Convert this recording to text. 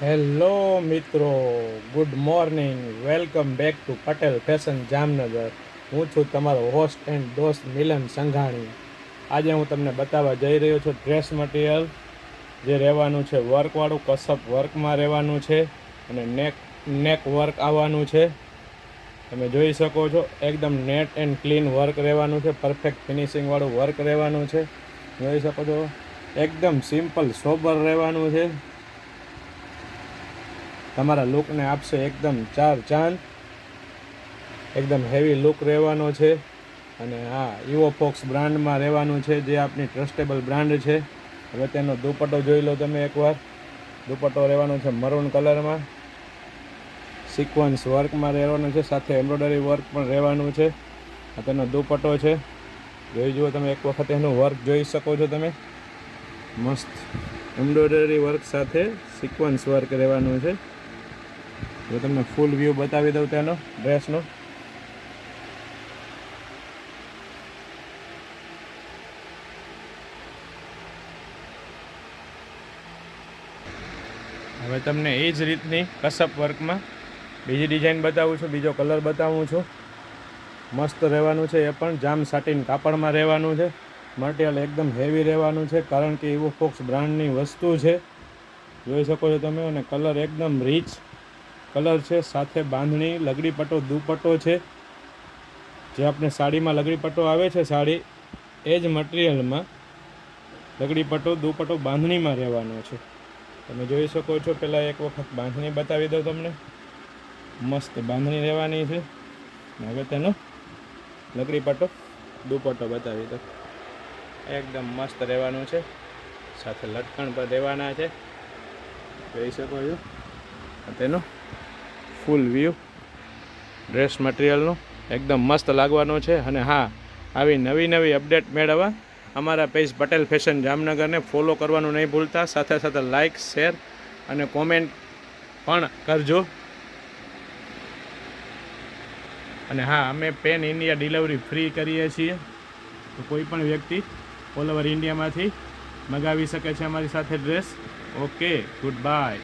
Hello મિત્રો, good morning. Welcome back to Patel fashion Jamnagar. હું છું તમારો હોસ્ટ એન્ડ દોસ્ત મિલન સંઘાણી. આજે હું તમને બતાવવા જઈ રહ્યો છું ડ્રેસ મટીરિયલ જે રહેવાનું છે વર્કવાળું, કસબ વર્કમાં રહેવાનું છે અને નેક વર્ક આવવાનું છે. તમે જોઈ શકો છો એકદમ નેટ એન્ડ ક્લીન વર્ક રહેવાનું છે, પરફેક્ટ ફિનિશિંગવાળું વર્ક રહેવાનું છે. જોઈ શકો છો એકદમ સિમ્પલ સોબર રહેવાનું છે. તમારા લુકને આપશે એકદમ ચાર ચાંદ. એકદમ હેવી લુક રહેવાનો છે. અને હા, ઇવોફોક્સ બ્રાન્ડમાં રહેવાનું છે, જે આપણી ટ્રસ્ટેબલ બ્રાન્ડ છે. હવે તેનો દુપટ્ટો જોઈ લો તમે એકવાર. દુપટ્ટો રહેવાનો છે મરૂન કલરમાં, સિક્વન્સ વર્કમાં રહેવાનું છે, સાથે એમ્બ્રોઇડરી વર્ક પણ રહેવાનું છે. આ તેનો દુપટ્ટો છે, જોઈ જુઓ તમે એક વખત એનું વર્ક જોઈ શકો છો તમે. મસ્ત એમ્બ્રોઇડરી વર્ક સાથે સિક્વન્સ વર્ક રહેવાનું છે. જો તમને ફૂલ વ્યૂ બતાવી દઉં તેનો ડ્રેસનો. હવે તમને એ જ રીતની કસબ વર્કમાં બીજી ડિઝાઇન બતાવું છું, બીજો કલર બતાવું છું. મસ્ત રહેવાનું છે, એ પણ જામ સાટીન કાપડમાં રહેવાનું છે. મટીરિયલ એકદમ હેવી રહેવાનું છે, કારણ કે ઇવોફોક્સ બ્રાન્ડની વસ્તુ છે. જોઈ શકો છો તમે. અને કલર એકદમ રીચ કલર છે, સાથે બાંધણી લગડી પટ્ટો દુપટ્ટો છે. જે આપણે સાડીમાં લગડી પટ્ટો આવે છે, સાડી એ જ મટીરિયલમાં લગડી પટ્ટો દુપટ્ટો બાંધણીમાં રહેવાનો છે. તમે જોઈ શકો છો. પહેલાં એક વખત બાંધણી બતાવી દઉં તમને. મસ્ત બાંધણી રહેવાની છે. હવે તેનો લગડી પટ્ટો દુપટ્ટો બતાવી દો. એકદમ મસ્ત રહેવાનું છે, સાથે લટકણ પર રહેવાના છે. જોઈ શકો છો તેનો ફૂલ વ્યૂ ડ્રેસ મટીરિયલનું એકદમ મસ્ત લાગવાનો છે. અને હા, આવી નવી નવી અપડેટ મેળવવા અમારા પેજ પટેલ ફેશન જામનગરને ફોલો કરવાનું નહીં ભૂલતા. સાથે સાથે લાઇક, શેર અને કોમેન્ટ પણ કરજો. અને હા, અમે પેન ઇન્ડિયા ડિલિવરી ફ્રી કરીએ છીએ, તો કોઈ પણ વ્યક્તિ ઓલ ઓવર ઇન્ડિયામાંથી મગાવી શકે છે અમારી સાથે ડ્રેસ. Okay, good bye.